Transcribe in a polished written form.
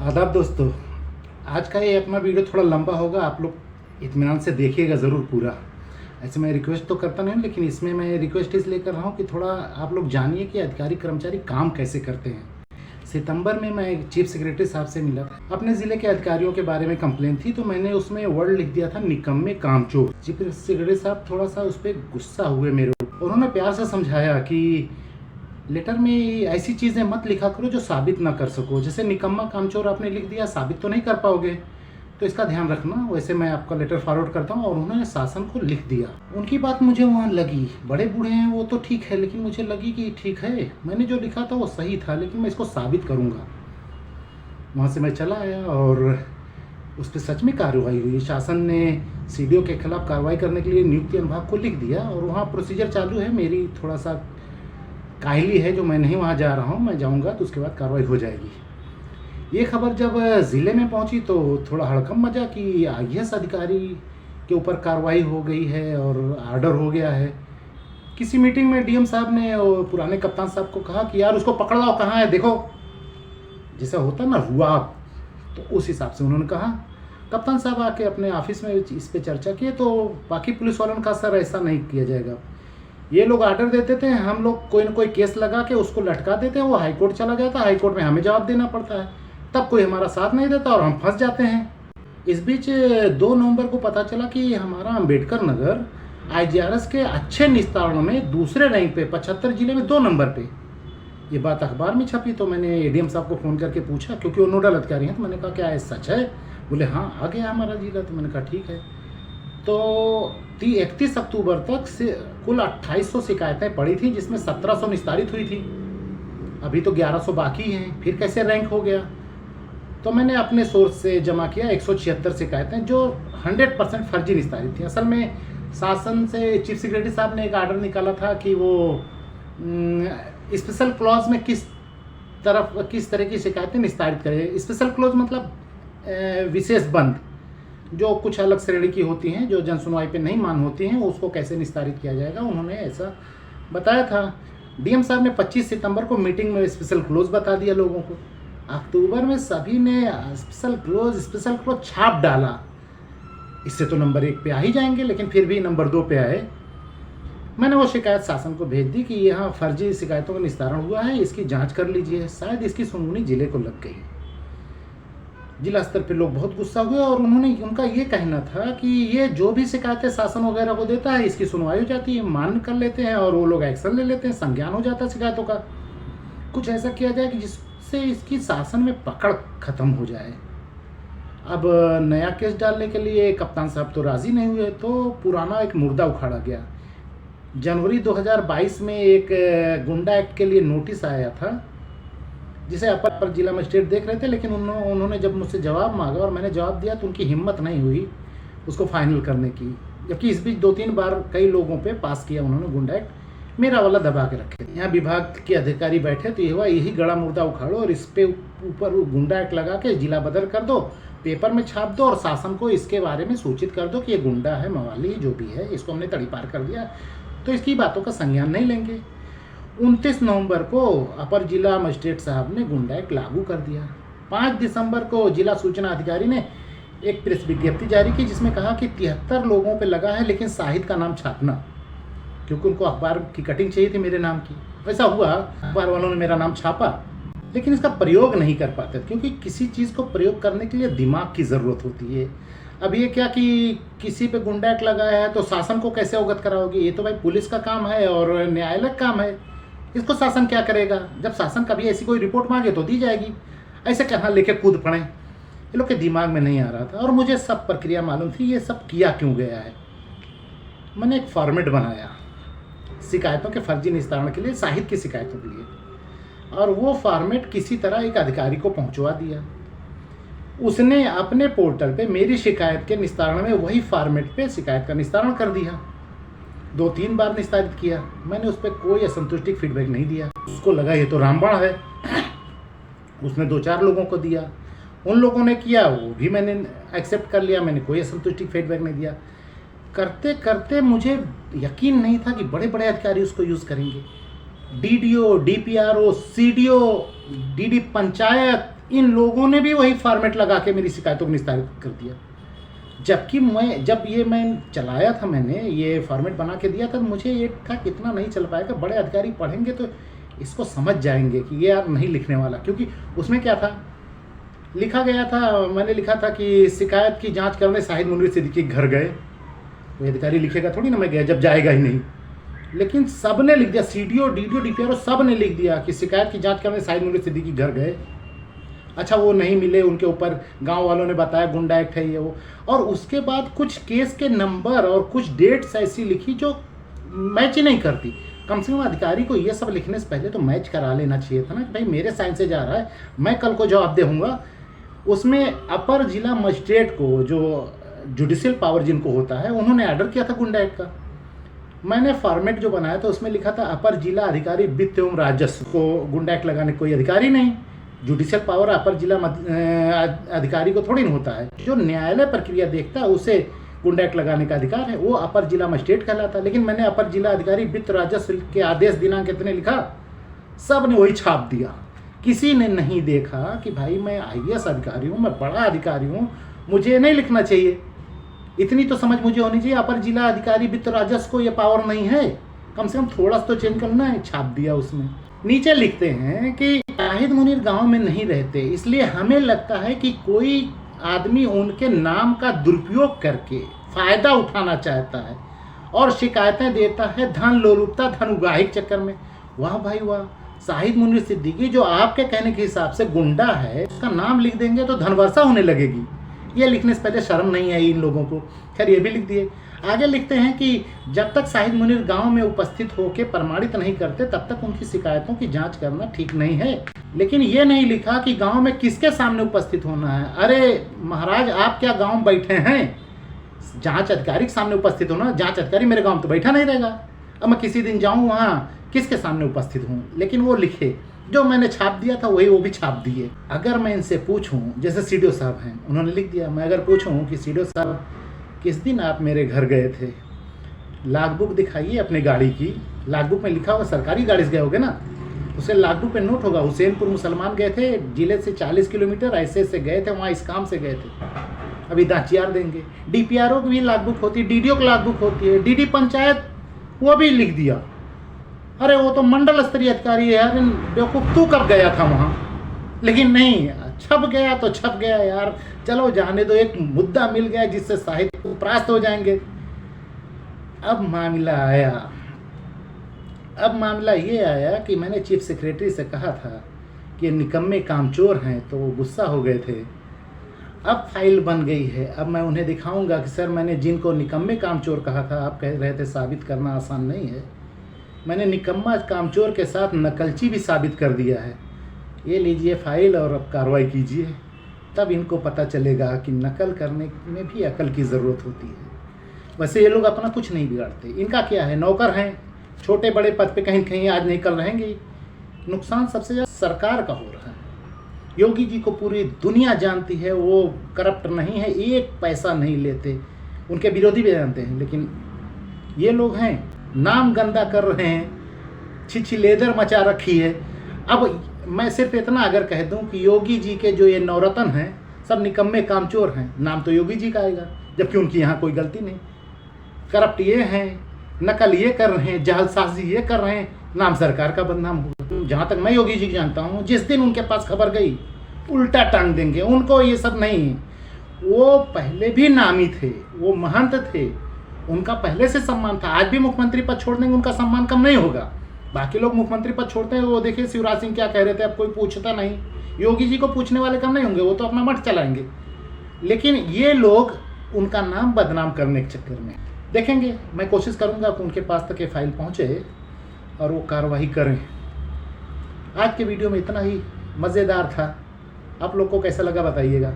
आदाब दोस्तों। आज का ये अपना वीडियो थोड़ा लंबा होगा, आप लोग इत्मीनान से देखिएगा ज़रूर पूरा। ऐसे मैं रिक्वेस्ट तो करता नहीं, लेकिन इसमें मैं रिक्वेस्ट इसलिए कर रहा हूँ कि थोड़ा आप लोग जानिए कि अधिकारी कर्मचारी काम कैसे करते हैं। सितंबर में मैं चीफ सेक्रेटरी साहब से मिला था, अपने ज़िले के अधिकारियों के बारे में कंप्लेन थी, तो मैंने उसमें वर्ड लिख दिया था निकम्मे कामचोर। चीफ सेक्रेटरी साहब थोड़ा सा उस पर गुस्सा हुए मेरे, उन्होंने प्यार से समझाया कि लेटर में ऐसी चीज़ें मत लिखा करो जो साबित ना कर सको। जैसे निकम्मा कामचोर आपने लिख दिया, साबित तो नहीं कर पाओगे, तो इसका ध्यान रखना। वैसे मैं आपका लेटर फॉरवर्ड करता हूँ। और उन्होंने शासन को लिख दिया। उनकी बात मुझे वहाँ लगी, बड़े बूढ़े हैं वो तो ठीक है, लेकिन मुझे लगी कि ठीक है, मैंने जो लिखा था वो सही था, लेकिन मैं इसको साबित करूँगा। वहाँ से मैं चला आया और उस पर सच में कार्रवाई हुई। शासन ने सीडीओ के खिलाफ कार्रवाई करने के लिए नियुक्ति अनुभाग को लिख दिया और वहाँ प्रोसीजर चालू है। मेरी थोड़ा सा काहली है जो मैं नहीं वहाँ जा रहा हूँ, मैं जाऊँगा तो उसके बाद कार्रवाई हो जाएगी। ये खबर जब ज़िले में पहुँची तो थोड़ा हड़कंप मचा कि आईएएस अधिकारी के ऊपर कार्रवाई हो गई है और आर्डर हो गया है। किसी मीटिंग में डीएम साहब ने पुराने कप्तान साहब को कहा कि यार उसको पकड़ लाओ, कहाँ है देखो, जैसा होता ना हुआ, तो उस हिसाब से उन्होंने कहा। कप्तान साहब आके अपने ऑफिस में इस पर चर्चा किए तो बाकी पुलिस वालों ने कहा सर ऐसा नहीं किया जाएगा, ये लोग आर्डर देते थे, हम लोग कोई ना कोई केस लगा के उसको लटका देते हैं, वो हाई कोर्ट चला जाता है, हाई कोर्ट में हमें जवाब देना पड़ता है, तब कोई हमारा साथ नहीं देता और हम फंस जाते हैं। इस बीच 2 नवंबर को पता चला कि हमारा अंबेडकर नगर आईजीआरएस के अच्छे निस्तारण में दूसरे रैंक पे 75 जिले में 2 नंबर पे। ये बात अखबार में छपी तो मैंने एडीएम साहब को फ़ोन करके पूछा, क्योंकि वो नोडल अधिकारी हैं, तो मैंने कहा क्या ये सच है? बोले हाँ आ गया हमारा जिला। तो मैंने कहा ठीक है। तो 31 अक्टूबर तक से कुल 2800 शिकायतें पड़ी थी, जिसमें 1700 निस्तारित हुई थी। अभी तो 1100 बाकी हैं, फिर कैसे रैंक हो गया? तो मैंने अपने सोर्स से जमा किया 176 शिकायतें जो 100% फर्जी निस्तारित थी। असल में शासन से चीफ सेक्रेटरी साहब ने एक आर्डर निकाला था कि वो स्पेशल क्लॉज में किस तरह की शिकायतें निस्तारित करें। स्पेशल क्लॉज मतलब विशेष बंद, जो कुछ अलग श्रेणी की होती हैं, जो जन सुनवाई पे नहीं मान होती हैं, उसको कैसे निस्तारित किया जाएगा, उन्होंने ऐसा बताया था। डीएम साहब ने 25 सितंबर को मीटिंग में स्पेशल क्लोज बता दिया लोगों को। अक्टूबर में सभी ने स्पेशल क्लोज छाप डाला। इससे तो नंबर 1 पे आ ही जाएंगे, लेकिन फिर भी नंबर 2 पे आए। मैंने वो शिकायत शासन को भेज दी कि यहाँ फर्जी शिकायतों का निस्तारण हुआ है, इसकी जाँच कर लीजिए। शायद इसकी सुनवाई जिले को लग गई। जिला स्तर पे लोग बहुत गुस्सा हुए और उनका ये कहना था कि ये जो भी शिकायतें शासन वगैरह को देता है, इसकी सुनवाई हो जाती है, मान कर लेते हैं और वो लोग एक्शन ले लेते हैं, संज्ञान हो जाता है शिकायतों का। कुछ ऐसा किया जाए कि जिससे इसकी शासन में पकड़ खत्म हो जाए। अब नया केस डालने के लिए कप्तान साहब तो राज़ी नहीं हुए, तो पुराना एक मुर्दा उखाड़ा गया। जनवरी 2022 में एक गुंडा एक्ट के लिए नोटिस आया था, जिसे अपर जिला मजिस्ट्रेट देख रहे थे, लेकिन उन्होंने जब मुझसे जवाब मांगा और मैंने जवाब दिया तो उनकी हिम्मत नहीं हुई उसको फाइनल करने की। जबकि इस बीच 2-3 बार कई लोगों पे पास किया उन्होंने गुंडा एक्ट, मेरा वाला दबा के रखे। यहाँ विभाग के अधिकारी बैठे तो ये हुआ, यही गड़ा मुर्दा उखाड़ो और इस पे ऊपर गुंडा एक्ट लगा के जिला बदल कर दो, पेपर में छाप दो और शासन को इसके बारे में सूचित कर दो कि ये गुंडा है, मवाली जो भी है, इसको हमने तड़ी पार कर दिया, तो इसकी बातों का संज्ञान नहीं लेंगे। 29 नवंबर को अपर जिला मजिस्ट्रेट साहब ने गुंडा एक्ट लागू कर दिया। 5 दिसंबर को जिला सूचना अधिकारी ने एक प्रेस विज्ञप्ति जारी की, जिसमें कहा कि 73 लोगों पे लगा है, लेकिन शाहिद का नाम छापना, क्योंकि उनको अखबार की कटिंग चाहिए थी मेरे नाम की। वैसा हुआ, अखबार वालों ने मेरा नाम छापा, लेकिन इसका प्रयोग नहीं कर पाते, क्योंकि किसी चीज़ को प्रयोग करने के लिए दिमाग की ज़रूरत होती है। अब ये क्या कि किसी पे गुंडा एक्ट लगाया है तो शासन को कैसे अवगत कराओगे? ये तो भाई पुलिस का काम है और न्यायालय का काम है, इसको शासन क्या करेगा? जब शासन कभी ऐसी कोई रिपोर्ट मांगे तो दी जाएगी, ऐसे कहाँ लेके कूद पड़े, ये लोग के दिमाग में नहीं आ रहा था। और मुझे सब प्रक्रिया मालूम थी, ये सब किया क्यों गया है। मैंने एक फॉर्मेट बनाया शिकायतों के फर्जी निस्तारण के लिए, साहित्य की शिकायतों के लिए, और वो फॉर्मेट किसी तरह एक अधिकारी को पहुँचवा दिया। उसने अपने पोर्टल पे मेरी शिकायत के निस्तारण में वही फॉर्मेट पे शिकायत का निस्तारण कर दिया। 2-3 बार निस्तारित किया, मैंने उस पर कोई असंतुष्टि फीडबैक नहीं दिया। उसको लगा ये तो रामबाण है, उसने 2-4 लोगों को दिया, उन लोगों ने किया, वो भी मैंने एक्सेप्ट कर लिया, मैंने कोई असंतुष्टि फीडबैक नहीं दिया। करते करते मुझे यकीन नहीं था कि बड़े बड़े अधिकारी उसको यूज़ करेंगे। DDO, DPRO, CDO, DD panchayat, इन लोगों ने भी वही फॉर्मेट लगा के मेरी शिकायतों को निस्तारित कर दिया। जबकि मैं चलाया था, मैंने ये फॉर्मेट बना के दिया था, मुझे ये था कितना नहीं चल पाएगा, बड़े अधिकारी पढ़ेंगे तो इसको समझ जाएंगे कि ये यार नहीं लिखने वाला। क्योंकि उसमें क्या था, लिखा गया था, मैंने लिखा था कि शिकायत की जांच करने शाहिद मुनीर सिद्दीकी घर गए। कोई अधिकारी लिखेगा थोड़ी ना मैं गया, जब जाएगा ही नहीं। लेकिन सब ने लिख दिया, सीडीओ, डीडीओ, डीपीआरओ सब ने लिख दिया कि शिकायत की जांच करने शाहिद मुनीर सिद्दीकी घर गए। अच्छा, वो नहीं मिले, उनके ऊपर गांव वालों ने बताया गुंडा एक्ट है ये वो, और उसके बाद कुछ केस के नंबर और कुछ डेट्स ऐसी लिखी जो मैच ही नहीं करती। कम से कम अधिकारी को ये सब लिखने से पहले तो मैच करा लेना चाहिए था ना कि भाई मेरे साइन से जा रहा है, मैं कल को जवाब दूंगा। उसमें अपर जिला मजिस्ट्रेट को, जो जुडिशियल पावर जिनको होता है, उन्होंने ऑर्डर किया था गुंडा एक्ट का। मैंने फॉर्मेट जो बनाया था उसमें लिखा था अपर जिला अधिकारी वित्त एवं राजस्व को गुंडा एक्ट लगाने कोई अधिकारी नहीं। जुडिशियल पावर अपर जिला अधिकारी को थोड़ी ना होता है। जो न्यायालय प्रक्रिया देखता है उसे गुंडा एक्ट लगाने का अधिकार है, वो अपर जिला मजिस्ट्रेट कहलाता है। लेकिन मैंने अपर जिला अधिकारी वित्त राजस्व के आदेश दिनांक कितने लिखा, सब ने वही छाप दिया। किसी ने नहीं देखा कि भाई मैं आईएएस अधिकारी हूँ, मैं बड़ा अधिकारी हूँ, मुझे नहीं लिखना चाहिए। इतनी तो समझ मुझे होनी चाहिए, अपर जिला अधिकारी वित्त राजस्व को ये पावर नहीं है, कम से कम थोड़ा सा तो चेंज करना है। छाप दिया उसमें। नीचे लिखते हैं कि शाहिद मुनीर गांव में नहीं रहते, इसलिए हमें लगता है कि कोई आदमी उनके नाम का दुरुपयोग करके फायदा उठाना चाहता है और शिकायतें देता है धन लोलुपता, धन उगाही के चक्कर में। वाह भाई वाह, शाहिद मुनीर सिद्दीकी जो आपके कहने के हिसाब से गुंडा है, उसका नाम लिख देंगे तो धनवर्षा होने लगेगी। ये लिखने से पहले शर्म नहीं आई इन लोगों को। खैर ये भी लिख दिए। आगे लिखते हैं कि जब तक शाहिद मुनीर गांव में उपस्थित होकर प्रमाणित नहीं करते तब तक उनकी शिकायतों की जांच करना ठीक नहीं है। लेकिन ये नहीं लिखा कि गांव में किसके सामने उपस्थित होना है। अरे महाराज, आप क्या गांव बैठे हैं? जांच अधिकारी के सामने उपस्थित होना। जांच अधिकारी मेरे गांव में तो बैठा नहीं रहेगा। अब मैं किसी दिन जाऊं वहाँ, किसके सामने उपस्थित हूँ? लेकिन वो लिखे, जो मैंने छाप दिया था वही वो भी छाप दिए। अगर मैं इनसे पूछूं, जैसे सीडीओ साहब हैं, उन्होंने लिख दिया, मैं अगर पूछूं कि सीडीओ साहब किस दिन आप मेरे घर गए थे, लॉगबुक दिखाइए अपनी गाड़ी की। लॉगबुक में लिखा होगा, सरकारी गाड़ी से गए होगे ना, उसे लॉगबुक पे नोट होगा हुसैनपुर मुसलमान गए थे, जिले से 40 किलोमीटर ऐसे से गए थे, वहाँ इस काम से गए थे। अभी दाचियार देंगे। डीपीआरओ की भी लॉगबुक होती है, डीडीओ की लॉगबुक होती है, डीडी पंचायत वो भी लिख दिया। अरे वो तो मंडल स्तरीय अधिकारी है यार, बेवकूफ़ तू कब गया था वहाँ? लेकिन नहीं, छप गया तो छप गया यार, चलो जाने दो, एक मुद्दा मिल गया जिससे साहित्य को परास्त हो जाएंगे। अब मामला ये आया कि मैंने चीफ सेक्रेटरी से कहा था कि निकम्मे कामचोर हैं, तो वो गुस्सा हो गए थे। अब फाइल बन गई है, अब मैं उन्हें दिखाऊंगा कि सर मैंने जिनको निकम्मे कामचोर कहा था, आप कह रहे थे साबित करना आसान नहीं है, मैंने निकम्मा कामचोर के साथ नकलची भी साबित कर दिया है। ये लीजिए फाइल और अब कार्रवाई कीजिए, तब इनको पता चलेगा कि नकल करने में भी अकल की ज़रूरत होती है। वैसे ये लोग अपना कुछ नहीं बिगाड़ते, इनका क्या है, नौकर हैं, छोटे बड़े पद पे कहीं कहीं आज नहीं कल रहेंगे। नुकसान सबसे ज़्यादा सरकार का हो रहा है। योगी जी को पूरी दुनिया जानती है, वो करप्ट नहीं है, एक पैसा नहीं लेते, उनके विरोधी भी जानते हैं। लेकिन ये लोग हैं, नाम गंदा कर रहे हैं, छिछिलेदर मचा रखी है। अब मैं सिर्फ इतना अगर कह दूं कि योगी जी के जो ये नवरत्न हैं सब निकम्मे कामचोर हैं, नाम तो योगी जी का आएगा, जबकि उनकी यहाँ कोई गलती नहीं। करप्ट ये हैं, नकल ये कर रहे हैं, जालसाजी ये कर रहे हैं, नाम सरकार का बदनाम होगा। जहाँ तक मैं योगी जी जानता हूँ, जिस दिन उनके पास खबर गई उल्टा टांग देंगे। उनको ये सब नहीं, वो पहले भी नामी थे, वो महंत थे, उनका पहले से सम्मान था। आज भी मुख्यमंत्री पद छोड़ देंगे, उनका सम्मान कम नहीं होगा। बाकी लोग मुख्यमंत्री पद छोड़ते हैं, वो देखिए शिवराज सिंह क्या कह रहे थे, अब कोई पूछता नहीं। योगी जी को पूछने वाले कम नहीं होंगे, वो तो अपना मठ चलाएंगे। लेकिन ये लोग उनका नाम बदनाम करने के चक्कर में देखेंगे। मैं कोशिश करूंगा कि उनके पास तक ये फाइल पहुंचे और वो कार्रवाई करें। आज के वीडियो में इतना ही, मज़ेदार था। आप लोग को कैसा लगा बताइएगा।